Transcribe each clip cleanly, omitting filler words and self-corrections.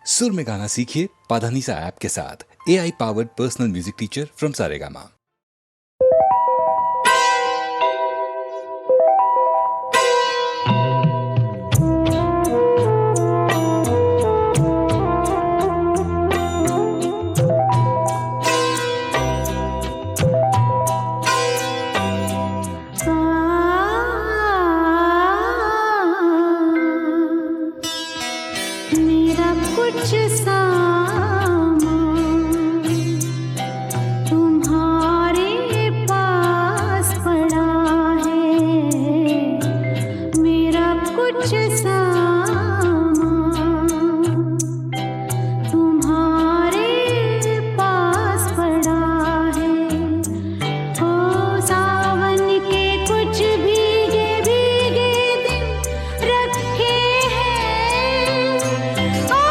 सुर में गाना सीखिए पाधानीसा ऐप के साथ। AI powered personal music teacher from Saregama. मेरा कुछ सामान तुम्हारे पास पड़ा है। मेरा कुछ सामान तुम्हारे पास पड़ा है। ओ सावन के कुछ भीगे भीगे दिन रखे हैं। ओ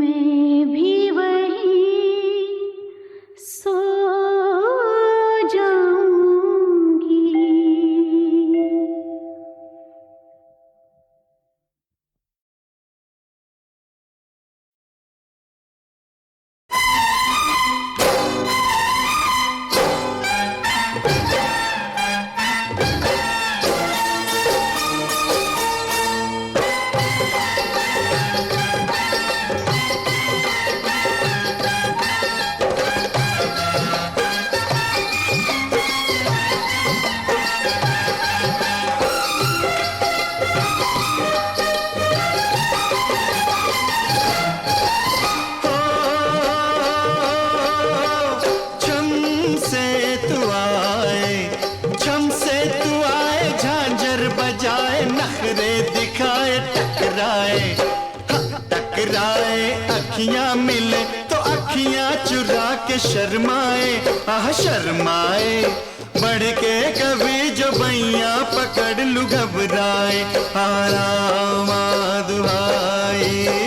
मैं भी वहीं सो जाऊंगी। अखियां मिले तो अखियां चुरा के शर्माए, आह शर्माए, बढ़ के कभी जो बैया पकड़ लू घबराए, आराम दुहाई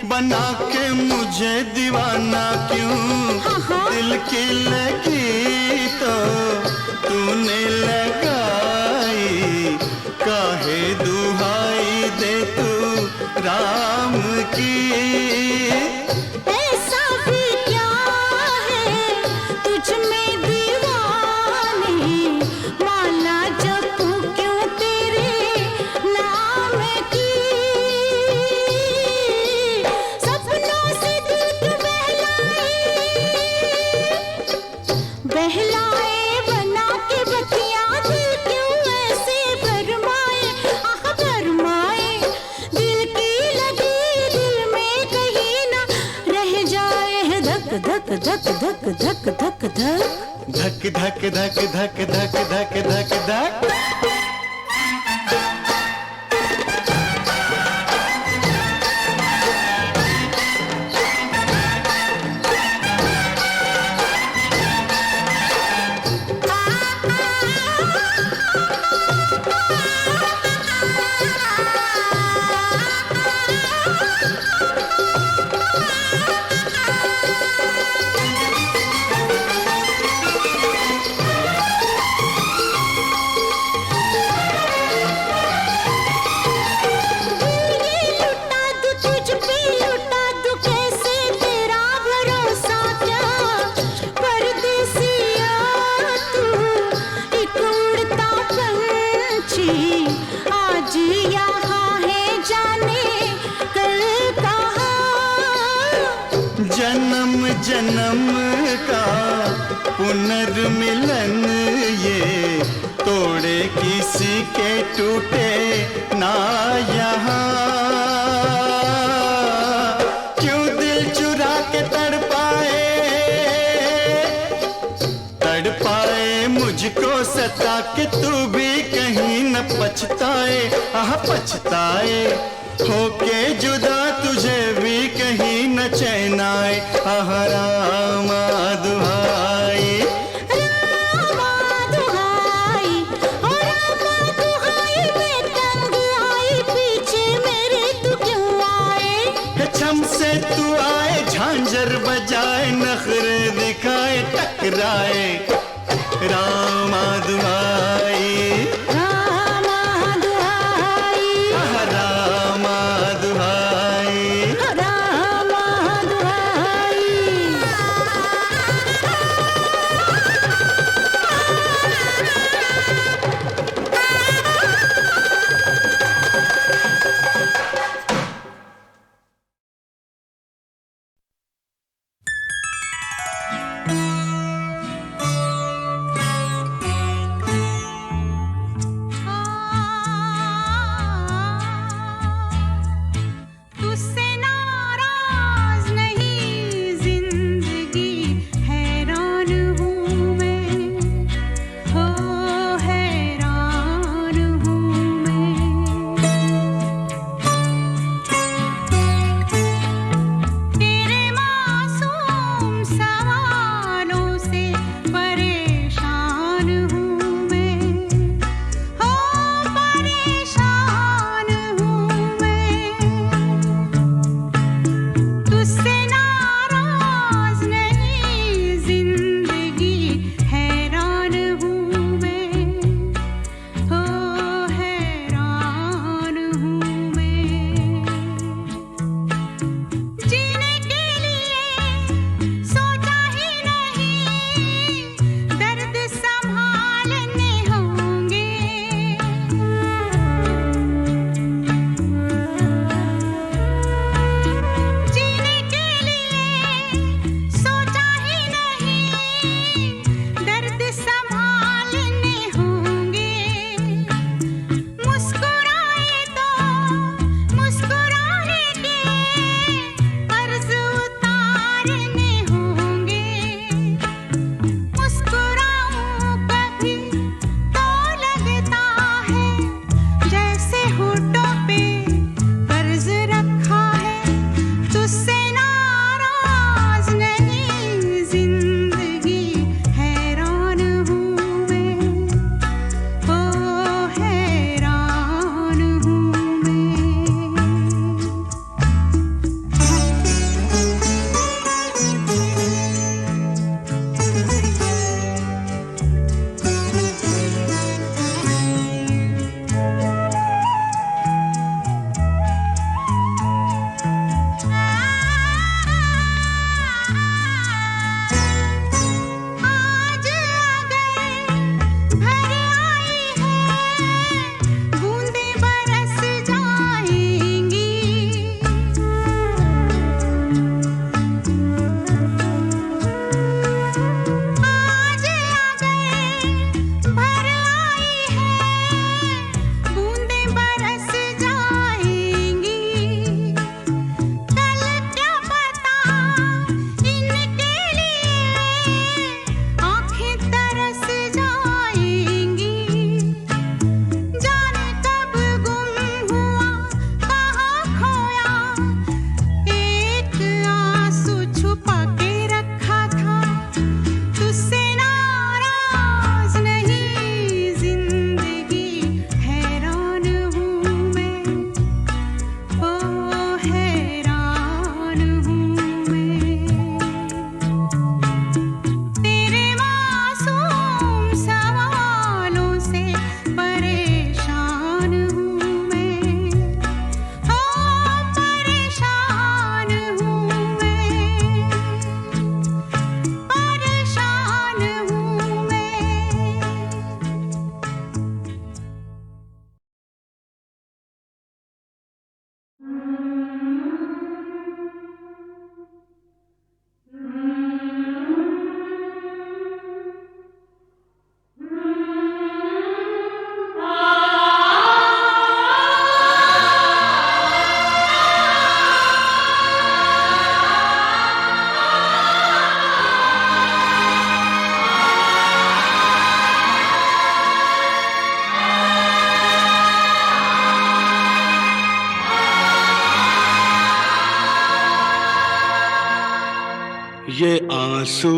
बना के मुझे दीवाना क्यों, दिल की लगी तो तूने लगाई, काहे दुहाई दे तू राम की। ऐसा भी क्या है तुझ में दीवानी, माला जपूं क्यों तेरे नाम की। बहलाए बना के बतिया, दिल क्यों ऐसे फरमाए, आह फरमाए, दिल की लगी दिल में कहीं ना रह जाए, धक धक धक धक धक धक धक धक धक धक धक धक धक धक धक। जन्म जन्म का पुनर्मिलन ये तोड़े किसी के टूटे ना यहाँ, क्यों दिल चुरा के तड़पाए मुझको सता के तू भी कहीं न पछताए, आह पछताए, होके जुदा तुझे भी कहीं न चैन आए, आह रामा दुहाई रामा दुहाई, ओ रामा दुहाई, मैं तंग आई पीछे मेरे तू क्यों आए। छम से तू आए झांझर बजाए, नखरे दिखाए टकराए, रामा दुहाई रामा दुहाई, रामा दुहाई। ये आंसू,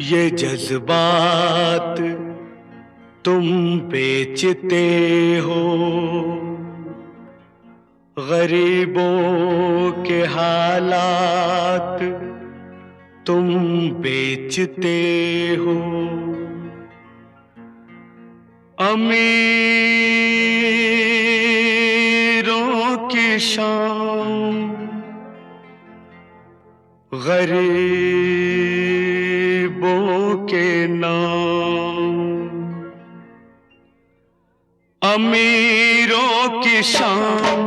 ये जज्बात तुम बेचते हो, गरीबों के हालात तुम बेचते हो, अमीरों की शान गरीबों के नाम, अमीरों की शान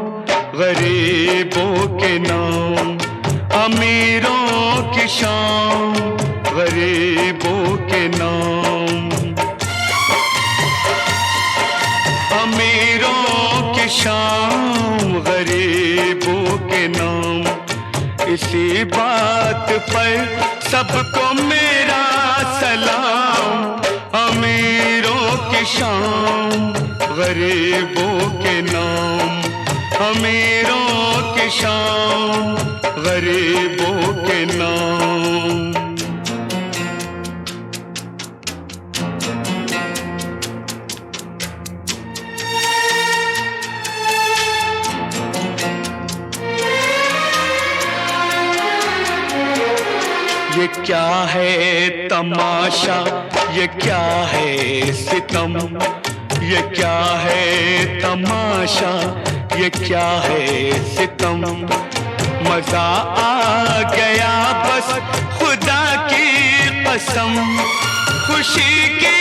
गरीबों के नाम, अमीरों की शान गरीबों के नाम, अमीरों की शान गरीबों के नाम। इसी बात पर सबको मेरा सलाम, अमीरों की शान गरीबों के नाम, अमीरों की शान गरीबों के नाम। ये क्या है तमाशा, ये क्या है सितम, ये क्या है तमाशा, ये क्या है सितम। मजा आ गया बस खुदा की कसम, खुशी की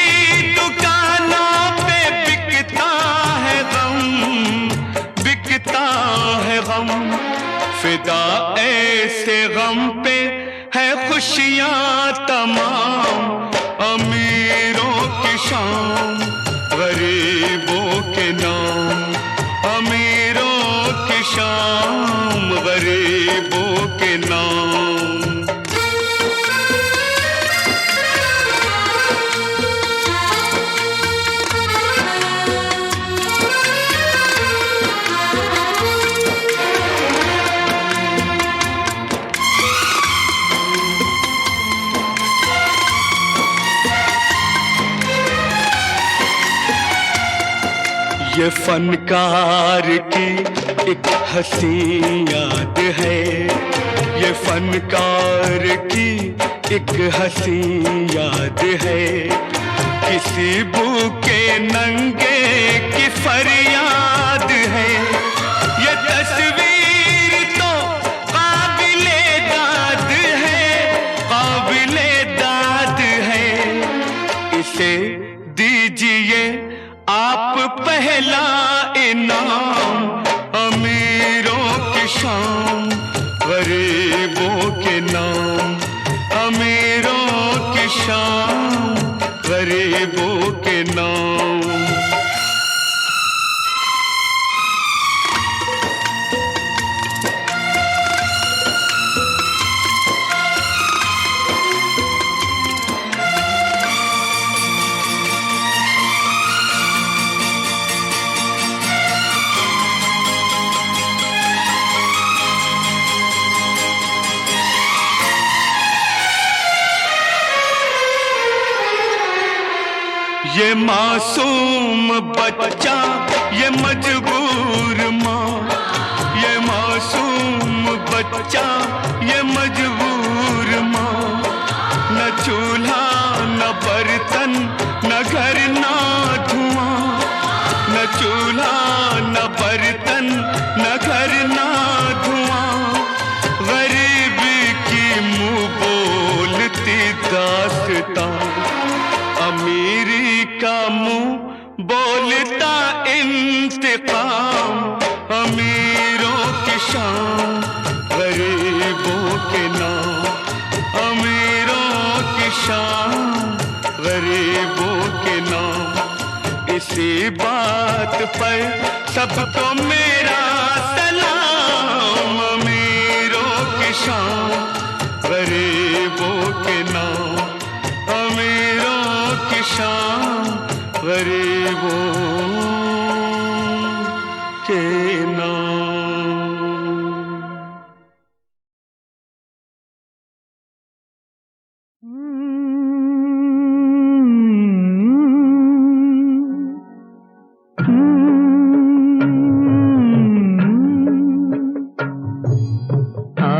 दुकानों पे बिकता है गम, बिकता है गम। फिदा ऐसे गम पे है खुशियाँ तमाम, अमीरों की शान गरीबों के नाम, अमीरों की शान गरीबों के नाम। ये फनकार की एक हंसी याद है, ये फनकार की एक हंसी याद है। किसी भूखे नंगे की फरियाद है, ये तस्वीर तो काबिले दाद है, काबिले दाद है। इसे दीजिए आप पहला इनाम, अमीरों की शान गरीबों के नाम, अमीरों की शान गरीबों के नाम। ये मासूम बच्चा, ये मजबूर माँ, ये मासूम बच्चा, ये मजबूर माँ। न चूल्हा न बर्तन न घर ना धुआं, न चूल्हा न बर्तन न घर ना धुआं। गरीबी की मुँह बोलती दास्तां, अमीरी का मुँह बोलता इंतकाम, पर सबको मेरा सलाम। अमीरों की शान गरीबों के नाम, अमीरों की शान गरीबों के नाम।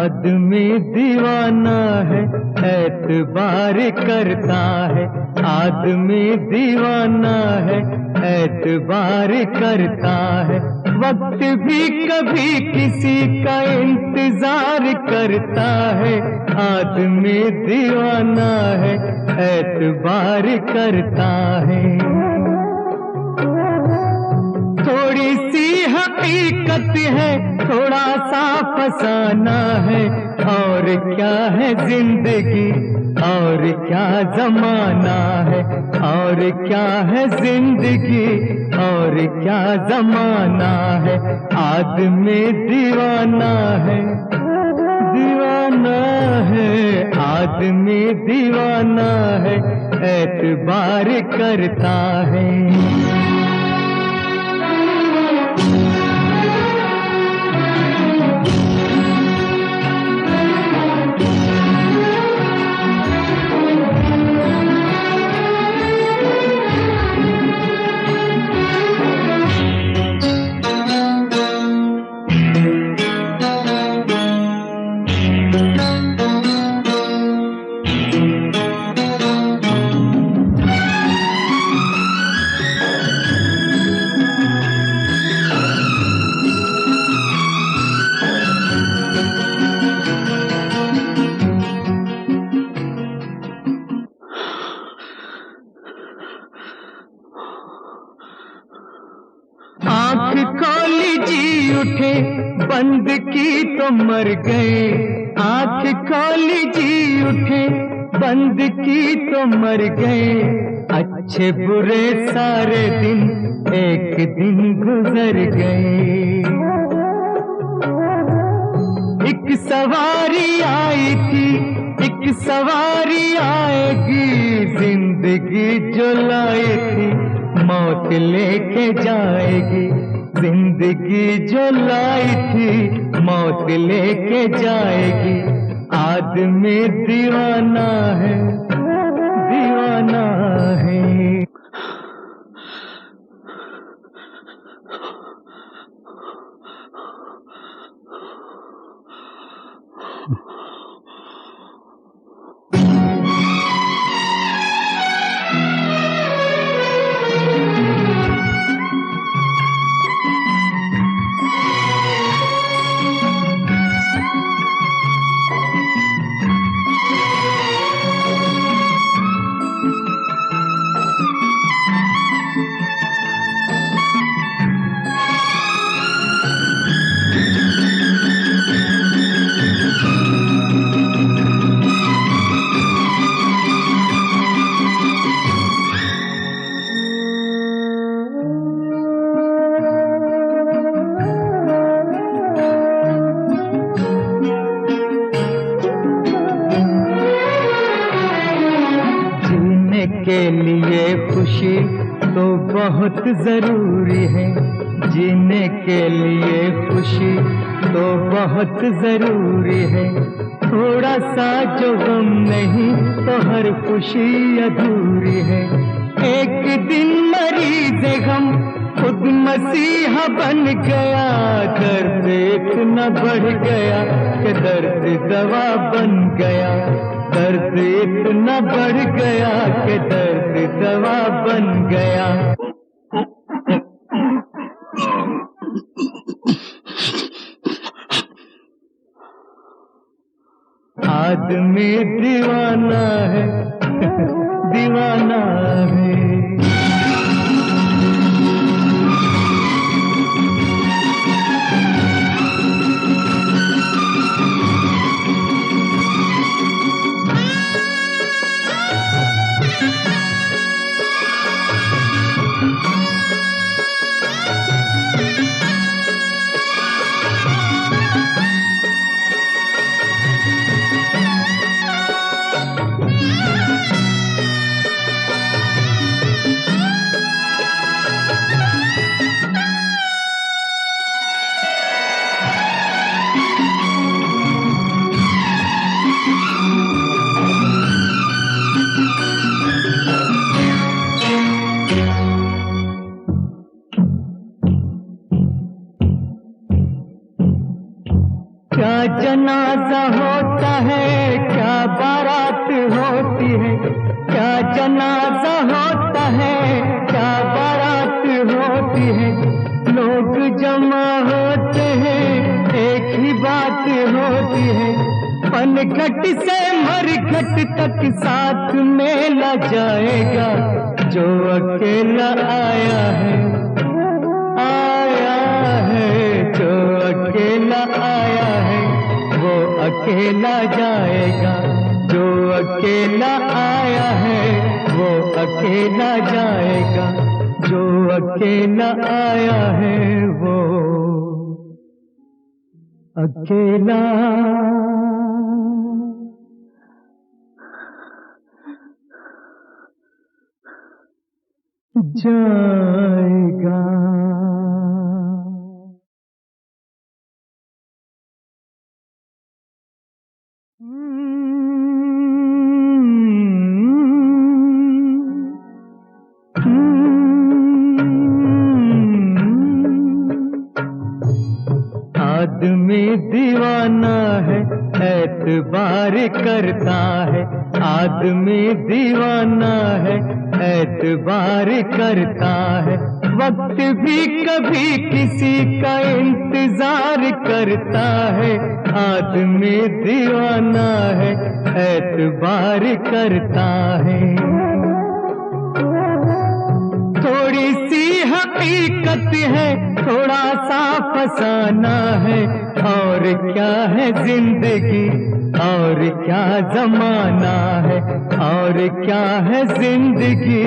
आदमी दीवाना है, एतबार करता है। आदमी दीवाना है, एतबार करता है। वक्त भी कभी किसी का इंतजार करता है। आदमी दीवाना है, एतबार करता है। थोड़ी सी हकीकत है, थोड़ा सा फसाना है। और क्या है जिंदगी, और क्या जमाना है। और क्या है जिंदगी, और क्या जमाना है। आदमी दीवाना है, दीवाना है। आदमी दीवाना है, एतबार करता है। उठे बंद की तो मर गए। आंख खोली जी उठे बंद की तो मर गए। अच्छे बुरे सारे दिन एक दिन गुजर गए। एक सवारी आई थी, एक सवारी आएगी। जिंदगी जो लाई थी मौत लेके जाएगी। जिंदगी जो लाई थी मौत लेके जाएगी। आदमी दीवाना है, दीवाना है। के लिए खुशी तो बहुत जरूरी है। जीने के लिए खुशी तो बहुत जरूरी है। थोड़ा सा जो गम नहीं तो हर खुशी अधूरी है। एक दिन मरीज गम खुद मसीहा बन गया। दर्द इतना बढ़ गया कि दर्द दवा बन गया। दर्द इतना बढ़ गया कि दर्द दवा बन गया। आदमी दीवाना है, दीवाना है। क्या जनाजा होता है, क्या बारात होती है, क्या जनाजा होता है, क्या बारात होती है, लोग जमा होते हैं, एक ही बात होती है, पनघट से मरघट तक साथ मेला जाएगा, जो अकेला आया है, जो अकेला आया है, वो अकेला जाएगा, जो अकेला आया है, वो अकेला जाएगा, जो अकेला आया है, वो अकेला जाएगा। आदमी दीवाना है, एतबार करता है, आदमी दीवाना है, एतबार करता है, वक्त भी कभी किसी का इंतजार करता है, आदमी दीवाना है, एतबार करता है। थोड़ी सी हकीकत है, थोड़ा सा फसाना है, और क्या है जिंदगी, और क्या जमाना है, और क्या है जिंदगी,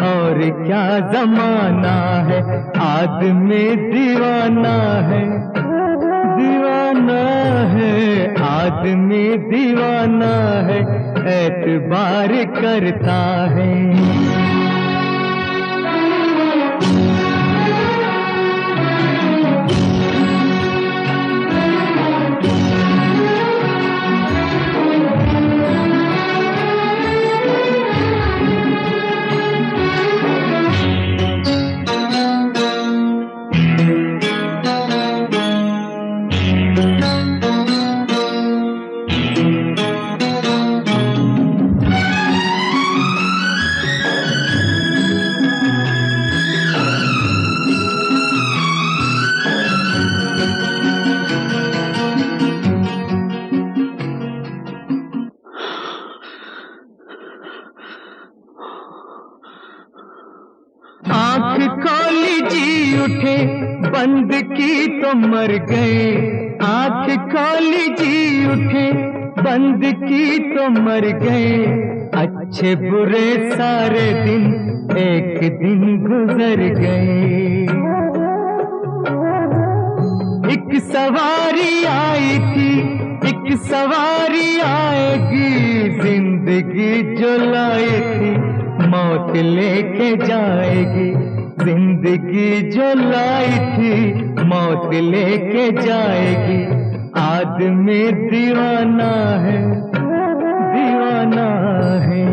और क्या जमाना है, आदमी दीवाना है, दीवाना है, आदमी दीवाना है, एतबार करता है। आँख खोली जी उठे, बंद की तो मर गए, आँख खोली जी उठे, बंद की तो मर गए, अच्छे बुरे सारे दिन एक दिन गुजर गए। एक सवारी आई थी, एक सवारी आएगी, जिंदगी जो लाई थी मौत लेके जाएगी, जिंदगी जो लाई थी मौत लेके जाएगी, आदमी दीवाना है, दीवाना है।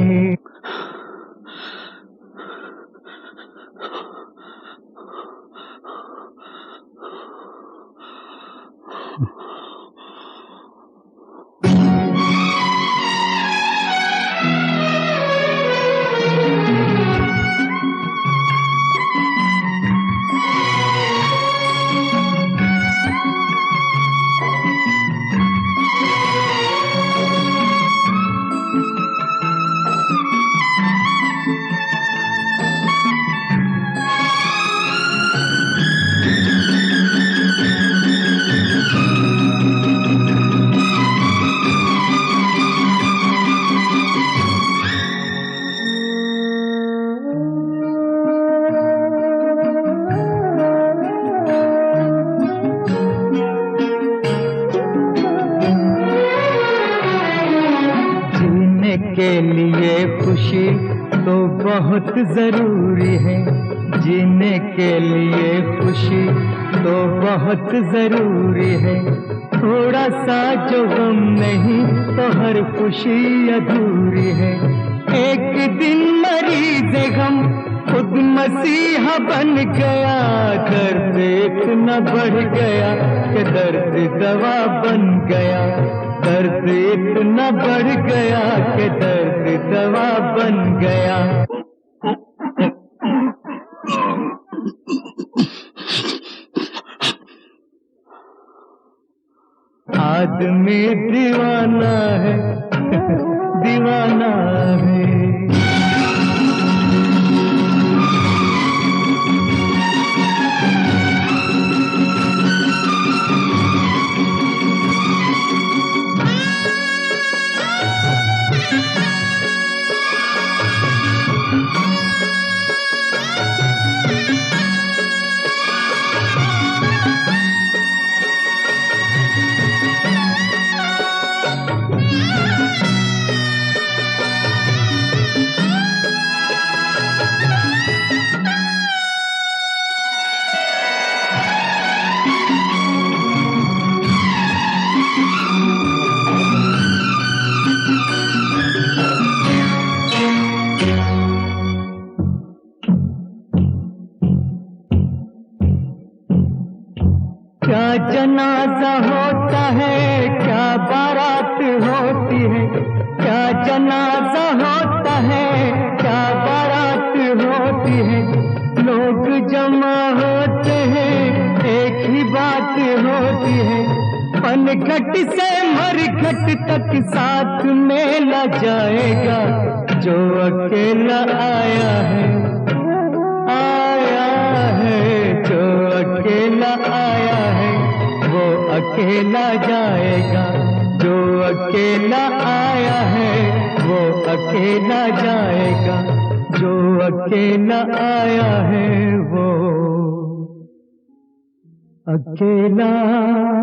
के लिए खुशी तो बहुत जरूरी है, जीने के लिए खुशी तो बहुत जरूरी है, थोड़ा सा जो गम नहीं तो हर खुशी अधूरी है। एक दिन मरीज गम खुद मसीहा बन गया, दर्द इतना बढ़ गया कि दर्द दवा बन गया, दर्द इतना बढ़ गया कि दर्द दवा बन गया। आदमी दीवाना है, दीवाना है। क्या जनाजा होता है, क्या बारात होती है, क्या जनाजा होता है, क्या बारात होती है। लोग जमा होते हैं, एक ही बात होती है। पनघट से मरघट तक साथ मेला जाएगा, जो अकेला आया है, आया है। जो अकेला आया है वो अकेला जाएगा, जो अकेला आया है वो अकेला जाएगा, जो अकेला आया है वो अकेला जाएगा।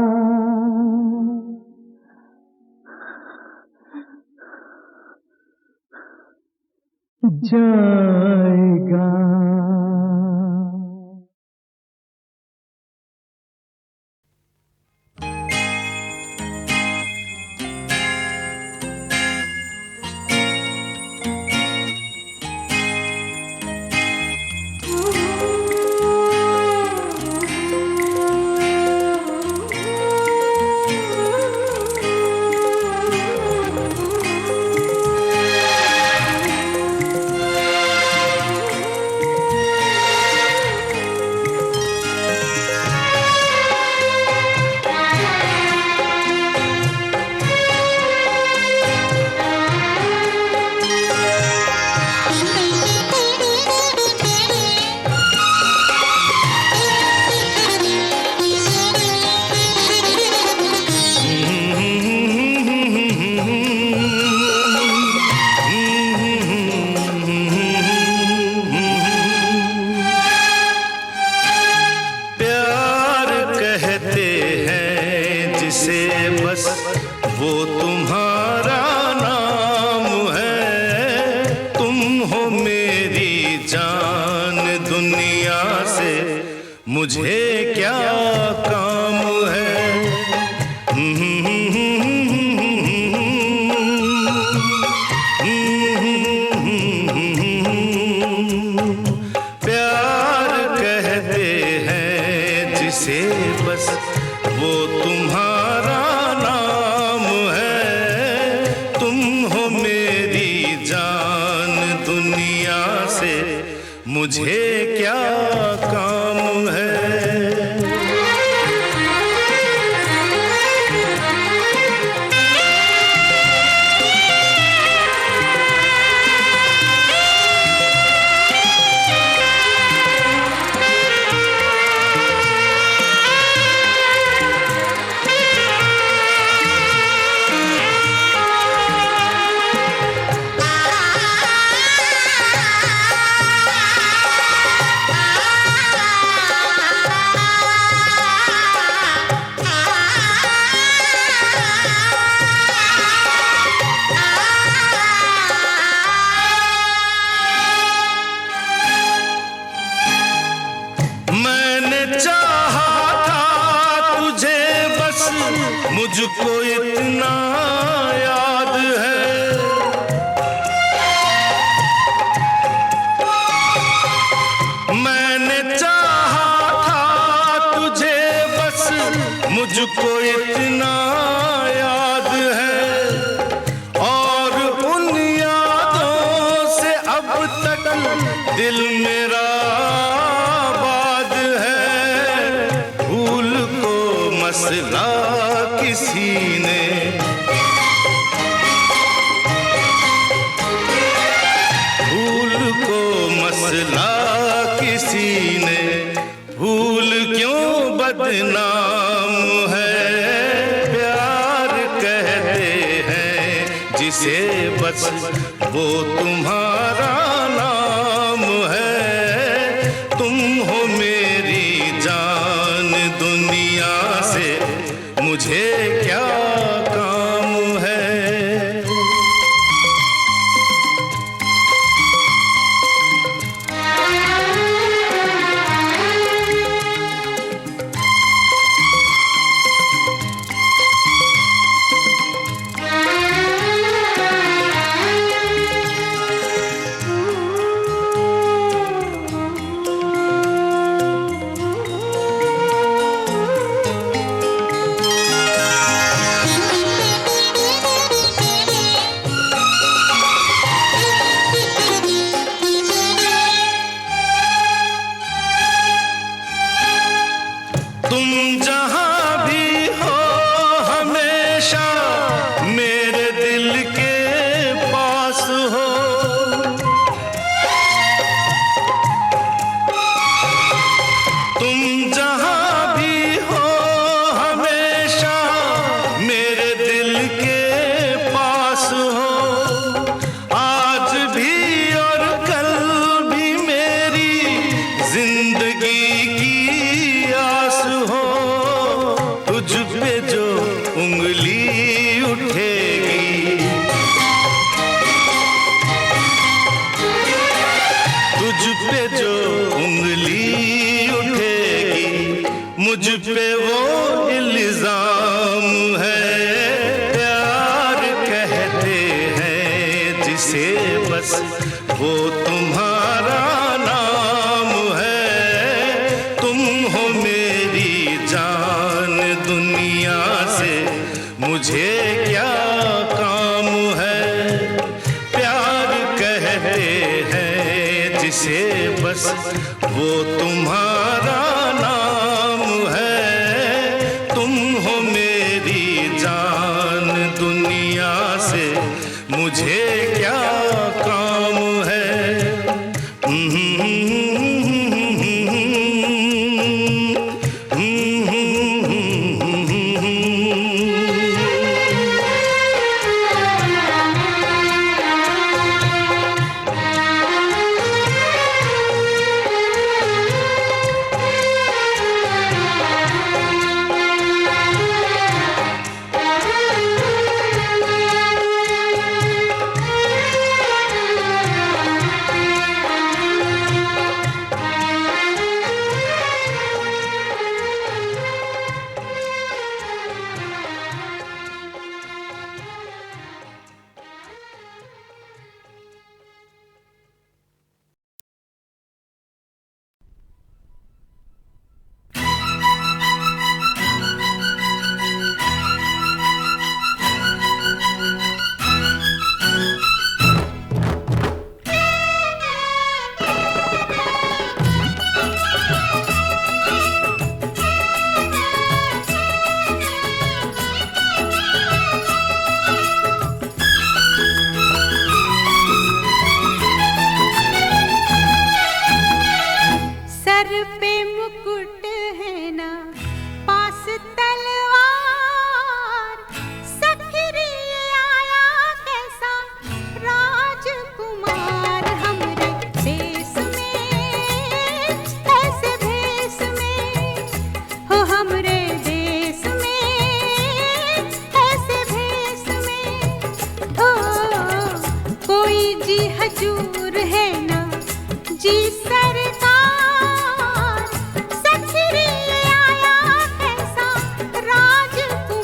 मुझे क्या काम है। प्यार कहते हैं जिसे बस वो तुम्हारा नाम है। तुम हो मेरी जान दुनिया से मुझे क्या काम है। मुझको इतना याद है। मैंने चाहा था तुझे बस मुझको इतना याद है, और उन यादों से अब तक दिल मेरा आबाद है। भूल को मसला किसी ने, भूल को मसला किसी ने, भूल क्यों बदनाम है। प्यार कहते हैं जिसे बस वो तुम्हारा नाम है। तुम हो मेरी जान, दुनिया से मुझे क्या काम है। तुम जहां भी हो हमेशा मेरे दिल के पास हो। तुम जहां भी हो हमेशा मेरे दिल के पास हो। आज भी और कल भी मेरी जिंदगी की आस हो। तुझ पे जो उंगली उठेगी, तुझ पे जो उंगली उठेगी, मुझ पे वो इल्जाम है। प्यार कहते हैं जिसे बस वो तुम्हारा नाम है। तुम हो मेरी जान, दुनिया से मुझे क्या काम है। प्यार कहते हैं जिसे बस वो तुम्हारा नाम है। तुम हो मेरी जान, दुनिया से मुझे क्या काम है। सरकार सखरी आया कैसा राजकुमार।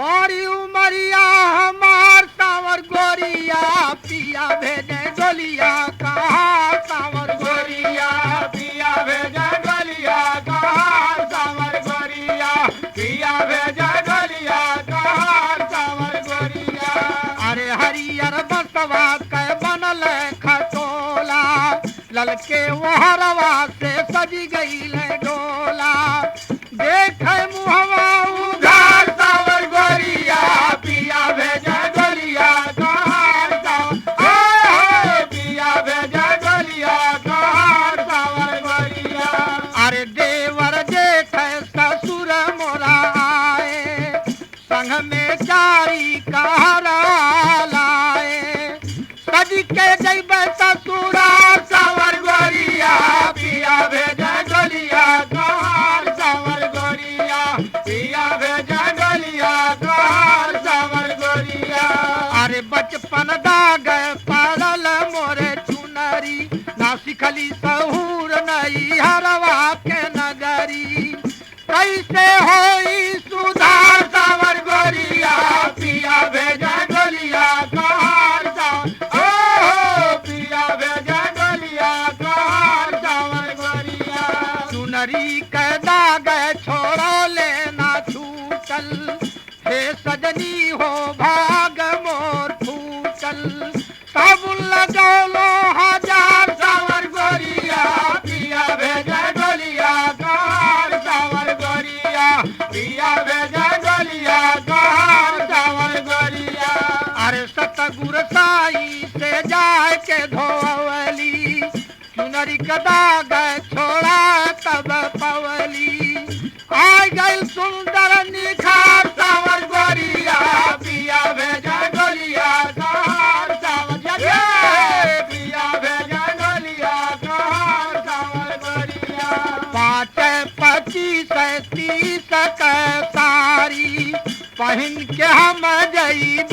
बारी उमरिया हमार सावर गोरिया पिया भेजे डोलिया कहाँ सावर गोरिया पिया भेजे डोलिया कहाँ सावर गोरिया पिया भेजे डोलिया कहाँ सावर गोरिया। अरे हरियर बसवा के बनल खटोला ललके वहरवा से सजी गई डोला देखे मुहवा उधार सावर गोरिया पिया भेजा डोलिया कहाँ सावर पिया भेजा डोलिया कहाँ सावर गोरिया। अरे देवर जेठ ससुर मोरा आए संग में चारी कहारा लाए सज के जैब ससुरा सावर गोरिया पिया भेजा डोलिया कहाँ सावर गोरिया पिया भेजा डोलिया कहाँ सावर गोरिया। अरे बचपन दाग पारल मोरे चुनरी ना सिखली सहूर नहीं हरवा के नगरी कैसे होई सुधार सावर गोरिया पिया भेजा डोलिया कहाँ सावर पिया भेजा डोलिया कहाँ सावर गोरिया। चुनरी के दाग छोड़ो लेना छूटल हे सजनी हो भाग मोर फूटल साबुन लगौलो हजार सावर गोरिया पिया भेजा डोलिया कहाँ सावर गोरिया पिया भेजा डोलिया कहाँ सावर गोरिया। अरे सतगुर साई से जाए के धोवली चुनरी का दाग छोड़ा तब पवली आ गई सुंदर निखार सावर गोरिया पिया भेजा डोलिया कहाँ सावर पिया भेजा डोलिया कहाँ सावर गोरिया। 5 25 30 सारी पहन के हम जईब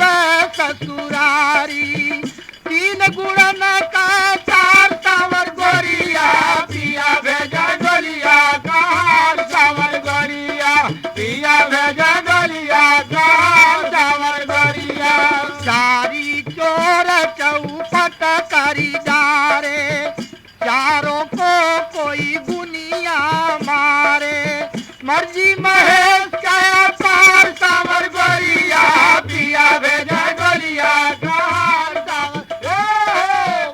ससुरारी 3 गुणन का 4 सावर गोरिया पिया भेजा डोलिया कहाँ सावर गोरिया पिया भेजा डोलिया कहाँ सावर गोरिया। चारी चोर चौपट करी डारे चारों को कोई गुनिया मारे मर्जी महेश का पार सावर गोरिया पिया भेजा डोलिया कहाँ सावर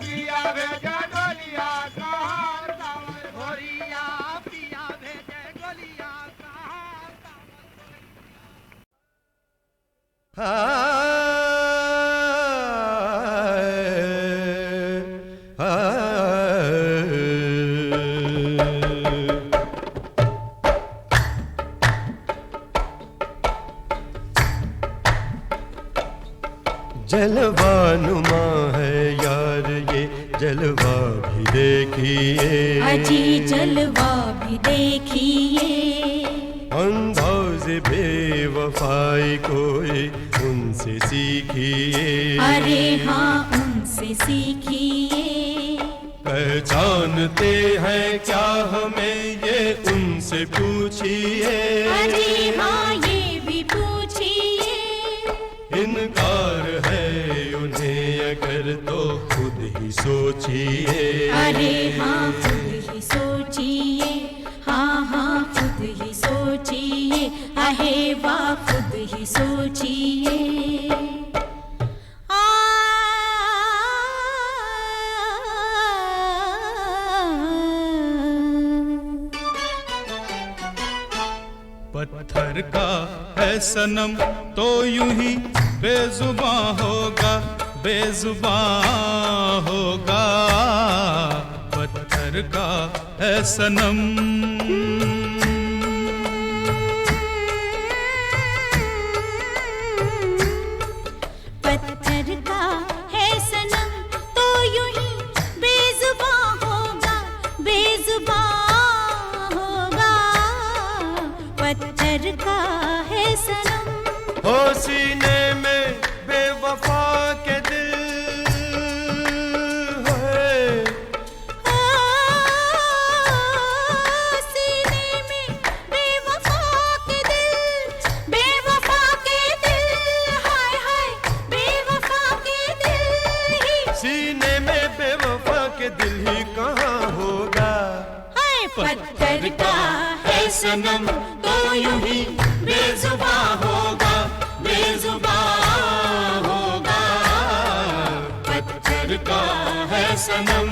पिया भेजा डोलिया कहाँ सावर गोरिया पिया भेजा डोलिया कहाँ जलवानुमा है यार ये जलवा भी देखिए अजी जलवा भी देखिए अंदाज बेवफाई कोई उनसे सीखिए अरे हाँ उनसे सीखिए पहचानते हैं क्या हमें ये उनसे पूछिए अरे हाँ ये भी पूछिए इनकार है उन्हें अगर तो खुद ही सोचिए अरे हाँ खुद ही सोचिए हाँ हाँ खुद ही सोचिए अहे वाह खुद ही सोचिए। पत्थर का है सनम तो यूं ही बेजुबां होगा बेजुबां होगा पत्थर का है सनम पत्थर का है सनम तो यूं ही बेजुबां होगा बेजुबां होगा पत्थर का है सनम हो सीने में बेवफा के दिल है सीने में बेवफा के दिल के दिल ही कहाँ होगा। हाय पत्थर का है सनम तो यूं ही बेजुबां होगा, बेजुबां होगा। पत्थर का है सनम।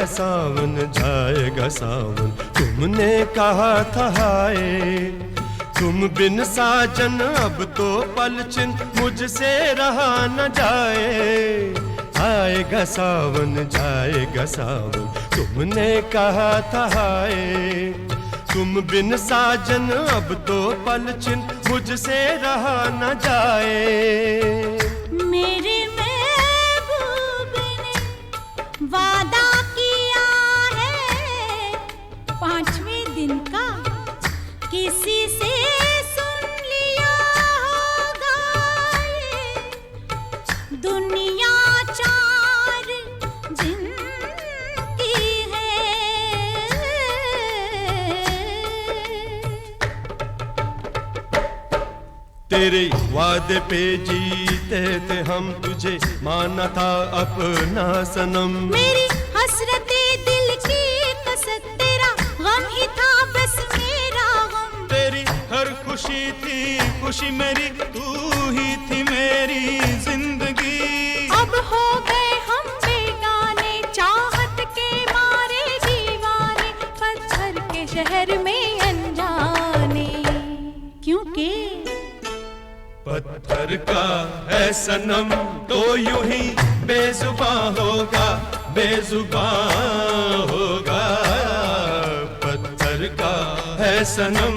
सावन जाएगा सावन, तुमने कहा था हाय, तुम बिन साजन अब तो पलछिन मुझसे रहा न जाए। आएगा सावन जाएगा सावन, तुमने कहा था हाय, तुम बिन साजन अब तो पलछिन मुझसे रहा न जाए। मेरे महबूब ने वादा दिन का किसी से सुन लिया होगा, दुनिया चार दिन की है। तेरे वादे पे जीते थे हम, तुझे माना था अपना सनम। मेरी हसरते दिल की कसक, तेरा गम ही था बस मेरा गम। तेरी हर खुशी थी खुशी मेरी, तू ही थी मेरी जिंदगी। अब हो गए हम बेगाने, चाहत के मारे दीवाने, पत्थर के शहर में अनजाने। क्योंकि पत्थर का है सनम तो यूं ही बेजुबां होगा, बेजुबां होगा। पत्थर का है सनम।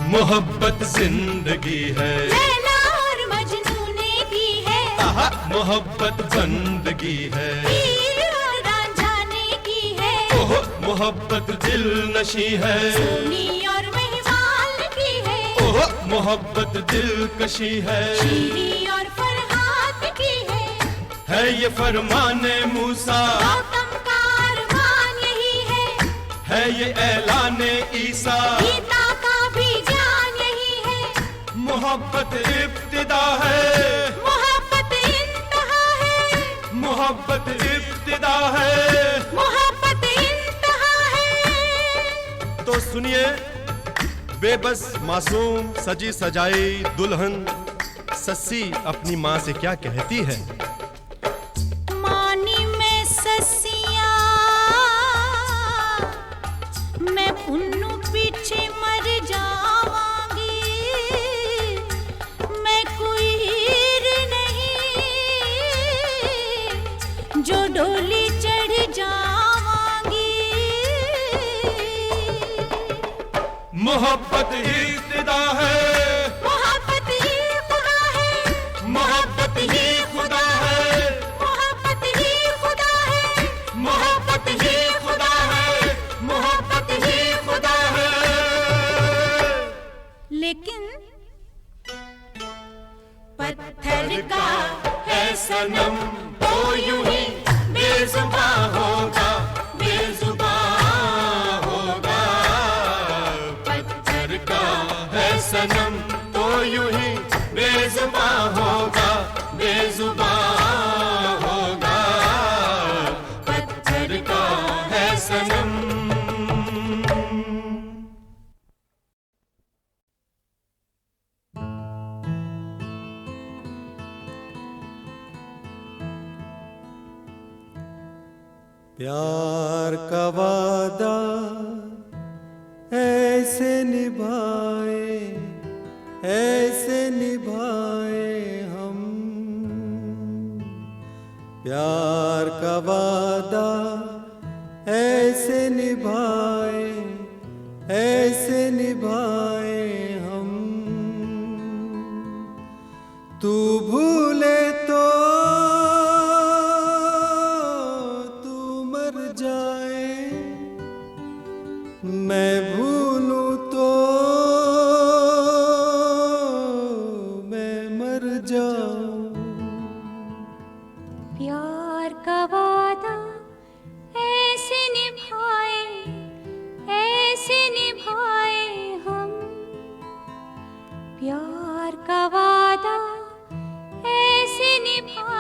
मोहब्बत जिंदगी है, लैला और मजनू ने की है। आहा मोहब्बत बंदगी है, हीर और रांझा ने की है। ओह मोहब्बत दिल नशी है, सोनी और महिवाल की है। ओह मोहब्बत दिल कशी है, शीरी और फरहाद की है। ये फरमाने मूसा, गौतम का अरमान यही है ये ऐलाने ईसा। गीता का भी ज्ञान यही है। मोहब्बत इब्तिदा है, मोहब्बत इंतहा है। मोहब्बत इब्तिदा है, मोहब्बत इंतहा है। तो सुनिए, बेबस मासूम सजी सजाई दुल्हन सस्सी अपनी माँ से क्या कहती है। मानी मैं ससिया, मैं पुन्नू पीछे मर जावांगी। मैं कोई हीर नहीं जो डोली चढ़ जावांगी। मोहब्बत इब्तिदा है, मोहब्बत ही खुदा है। मोहब्बत ही खुदा है, मोहब्बत ही खुदा है। मोहब्बत ही खुदा है, मोहब्बत ही खुदा है। लेकिन पत्थर का है सनम तो यूं ही बेजुबां होगा, बेजुबां होगा। पत्थर का है सनम तो यूं ही बेजुबां होगा, बेजुबां होगा। पत्थर का है सनम। प्यार का वादा ऐसे निभाए हम, प्यार का वादा ऐसे निभाए हम। तू भूले तो तू मर जाए, मैं भूलूं तो मैं मर जाऊं। प्यार का वादा ऐसे निभाए हम, प्यार का वादा ऐसे निभाए